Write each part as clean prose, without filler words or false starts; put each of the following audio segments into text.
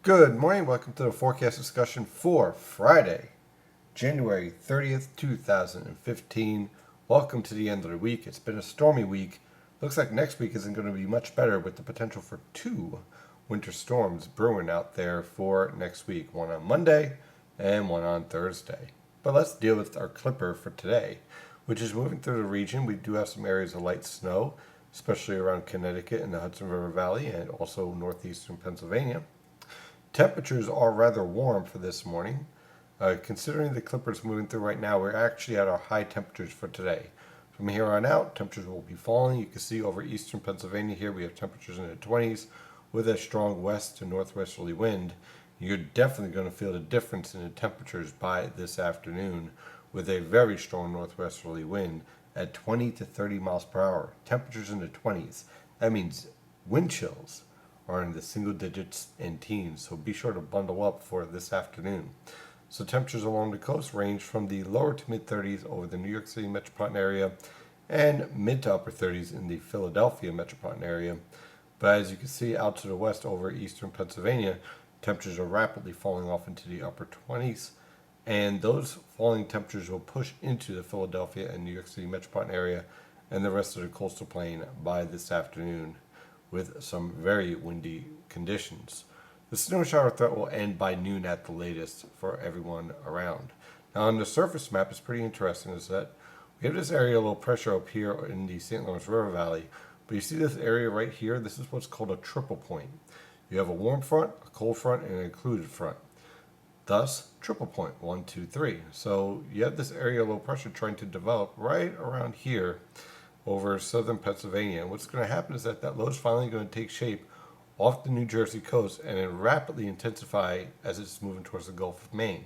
Good morning. Welcome to the forecast discussion for Friday, January 30th, 2015. Welcome to the end of the week. It's been a stormy week. Looks like next week isn't going to be much better with the potential for two winter storms brewing out there for next week, one on Monday and one on Thursday. But let's deal with our clipper for today, which is moving through the region. We do have some areas of light snow, especially around Connecticut and the Hudson River Valley and also northeastern Pennsylvania. Temperatures are rather warm for this morning. Considering the clippers moving through right now, we're actually at our high temperatures for today. From here on out, temperatures will be falling. You can see over eastern Pennsylvania here, we have temperatures in the 20s with a strong west to northwesterly wind. You're definitely going to feel the difference in the temperatures by this afternoon with a very strong northwesterly wind at 20 to 30 miles per hour. Temperatures in the 20s. That means wind chills are in the single digits and teens, so be sure to bundle up for this afternoon. So temperatures along the coast range from the lower to mid 30s over the New York City metropolitan area and mid to upper 30s in the Philadelphia metropolitan area. But as you can see out to the west over eastern Pennsylvania, temperatures are rapidly falling off into the upper 20s, and those falling temperatures will push into the Philadelphia and New York City metropolitan area and the rest of the coastal plain by this afternoon, with some very windy conditions. The snow shower threat will end by noon at the latest for everyone around. Now on the surface map, it's pretty interesting is that we have this area of low pressure up here in the St. Lawrence River Valley, but you see this area right here, this is what's called a triple point. You have a warm front, a cold front, and an included front. Thus, triple point, 1, 2, 3. So you have this area of low pressure trying to develop right around here over southern Pennsylvania. And what's going to happen is that low is finally going to take shape off the New Jersey coast and then rapidly intensify as it's moving towards the Gulf of Maine.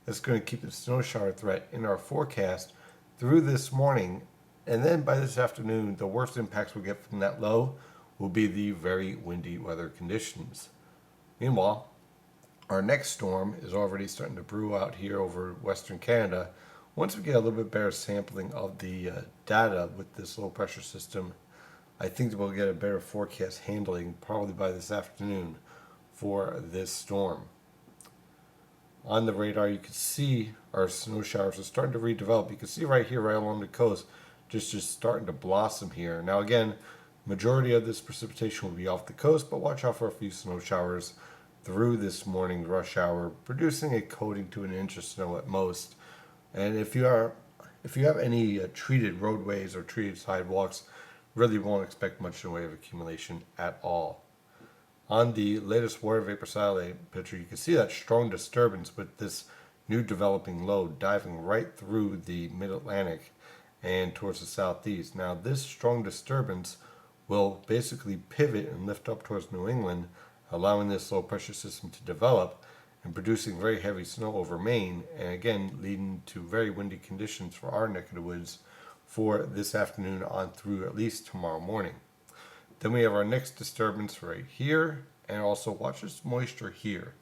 That's going to keep the snow shower threat in our forecast through this morning. And then by this afternoon, the worst impacts we'll get from that low will be the very windy weather conditions. Meanwhile, our next storm is already starting to brew out here over western Canada. Once we get a little bit better sampling of the data with this low pressure system, I think that we'll get a better forecast handling probably by this afternoon for this storm. On the radar, you can see our snow showers are starting to redevelop. You can see right here, right along the coast, just starting to blossom here. Now again, majority of this precipitation will be off the coast, but watch out for a few snow showers through this morning rush hour, producing a coating to an inch of snow at most. And if you have any treated roadways or treated sidewalks, really won't expect much in the way of accumulation at all. On the latest water vapor satellite picture, you can see that strong disturbance with this new developing low diving right through the mid-Atlantic and towards the southeast. Now, this strong disturbance will basically pivot and lift up towards New England, allowing this low pressure system to develop and producing very heavy snow over Maine, and again leading to very windy conditions for our neck of the woods for this afternoon on through at least tomorrow morning. Then we have our next disturbance right here, and also watch this moisture here.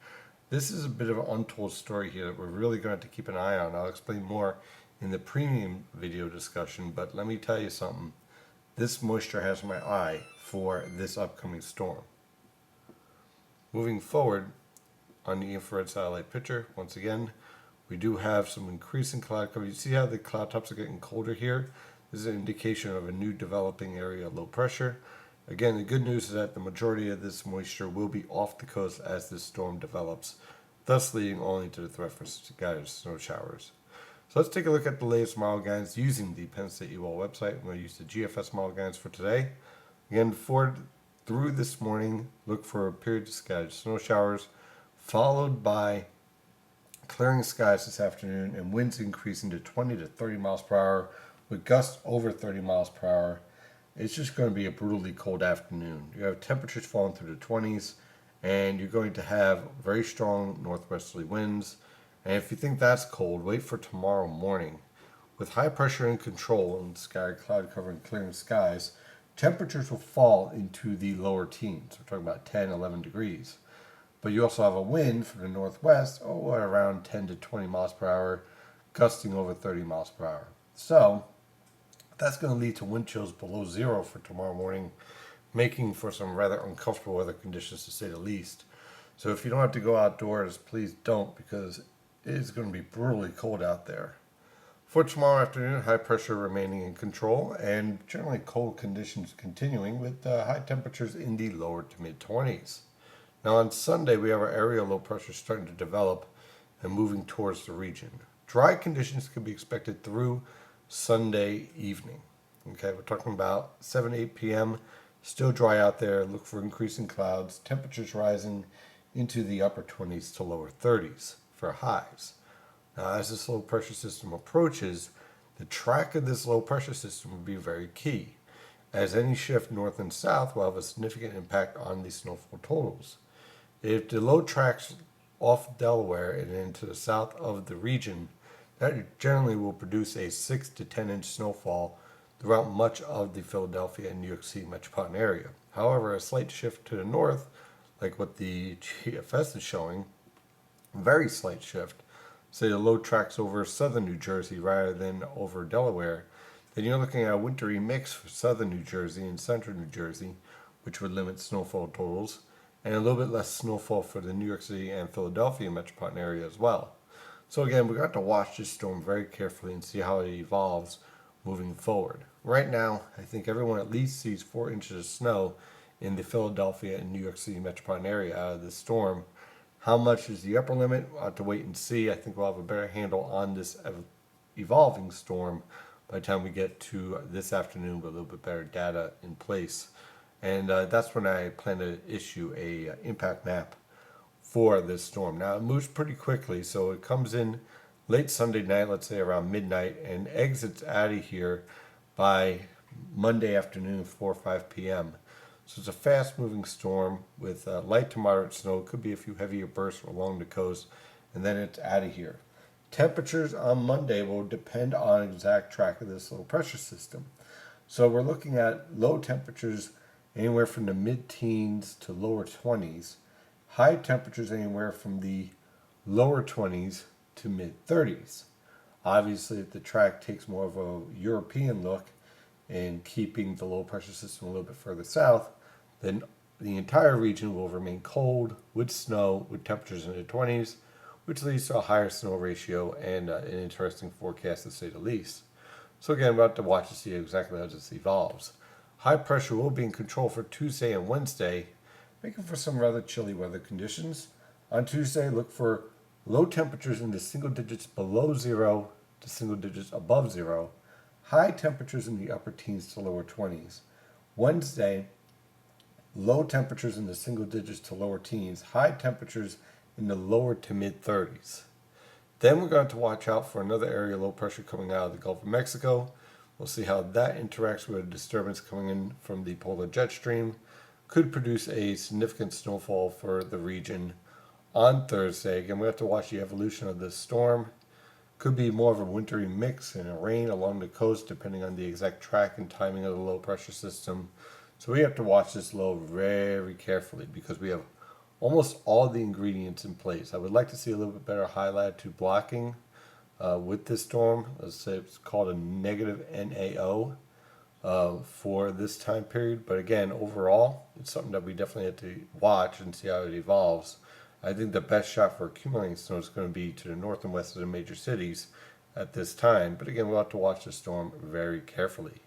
This is a bit of an untold story here that we're really going to have to keep an eye on. I'll explain more in the premium video discussion, but let me tell you something. This moisture has my eye for this upcoming storm. Moving forward, on the infrared satellite picture, once again, we do have some increasing cloud cover. You see how the cloud tops are getting colder here? This is an indication of a new developing area of low pressure. Again, the good news is that the majority of this moisture will be off the coast as this storm develops, thus leading only to the threat for scattered snow showers. So let's take a look at the latest model guidance using the Penn State UL website. I'm going to use the GFS model guidance for today. Again, through this morning, look for a period of scattered snow showers, followed by clearing skies this afternoon and winds increasing to 20 to 30 miles per hour with gusts over 30 miles per hour. It's just going to be a brutally cold afternoon. You have temperatures falling through the 20s, and you're going to have very strong northwesterly winds. And if you think that's cold, wait for tomorrow morning. With high pressure in control and scattered cloud cover and clearing skies, temperatures will fall into the lower teens. We're talking about 10, 11 degrees. But you also have a wind from the northwest, around 10 to 20 miles per hour, gusting over 30 miles per hour. So that's going to lead to wind chills below zero for tomorrow morning, making for some rather uncomfortable weather conditions to say the least. So if you don't have to go outdoors, please don't, because it is going to be brutally cold out there. For tomorrow afternoon, high pressure remaining in control and generally cold conditions continuing with high temperatures in the lower to mid 20s. Now on Sunday, we have our area low pressure starting to develop and moving towards the region. Dry conditions can be expected through Sunday evening. Okay, we're talking about 7, 8 p.m. Still dry out there. Look for increasing clouds. Temperatures rising into the upper 20s to lower 30s for highs. Now, as this low pressure system approaches, the track of this low pressure system will be very key, as any shift north and south will have a significant impact on the snowfall totals. If the low tracks off Delaware and into the south of the region, that generally will produce a 6 to 10 inch snowfall throughout much of the Philadelphia and New York City metropolitan area. However, a slight shift to the north, like what the GFS is showing, very slight shift, say the low tracks over southern New Jersey rather than over Delaware, then you're looking at a wintry mix for southern New Jersey and central New Jersey, which would limit snowfall totals, and a little bit less snowfall for the New York City and Philadelphia metropolitan area as well. So again, we're going to have to watch this storm very carefully and see how it evolves moving forward. Right now, I think everyone at least sees 4 inches of snow in the Philadelphia and New York City metropolitan area out of this storm. How much is the upper limit? We'll have to wait and see. I think we'll have a better handle on this evolving storm by the time we get to this afternoon with a little bit better data in place. And that's when I plan to issue a impact map for this storm. Now it moves pretty quickly, so it comes in late Sunday night, let's say around midnight, and exits out of here by Monday afternoon, 4 or 5 p.m. So it's a fast-moving storm with light to moderate snow. It could be a few heavier bursts along the coast, and then it's out of here. Temperatures on Monday will depend on exact track of this low pressure system. So we're looking at low temperatures anywhere from the mid-teens to lower 20s. High temperatures anywhere from the lower 20s to mid-30s. Obviously, if the track takes more of a European look and keeping the low pressure system a little bit further south, then the entire region will remain cold with snow with temperatures in the 20s, which leads to a higher snow ratio and an interesting forecast to say the least. So again, we'll have to watch to see exactly how this evolves. High pressure will be in control for Tuesday and Wednesday, making for some rather chilly weather conditions. On Tuesday, look for low temperatures in the single digits below zero to single digits above zero. High temperatures in the upper teens to lower 20s. Wednesday, low temperatures in the single digits to lower teens. High temperatures in the lower to mid 30s. Then we're going to watch out for another area low pressure coming out of the Gulf of Mexico. We'll see how that interacts with a disturbance coming in from the polar jet stream. Could produce a significant snowfall for the region on Thursday. Again, we have to watch the evolution of this storm. Could be more of a wintry mix and a rain along the coast depending on the exact track and timing of the low pressure system. So we have to watch this low very carefully because we have almost all the ingredients in place. I would like to see a little bit better high latitude blocking with this storm. Let's say it's called a negative NAO for this time period. But again, overall, it's something that we definitely have to watch and see how it evolves. I think the best shot for accumulating snow is going to be to the north and west of the major cities at this time. But again, we'll have to watch the storm very carefully.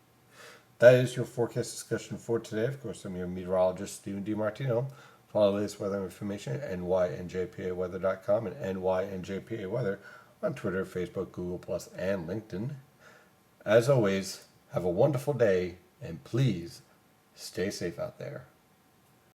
That is your forecast discussion for today. Of course, I'm your meteorologist, Stephen DiMartino. Follow the latest weather information at nynjpaweather.com and nynjpaweather on Twitter, Facebook, Google+, and LinkedIn. As always, have a wonderful day, and please stay safe out there.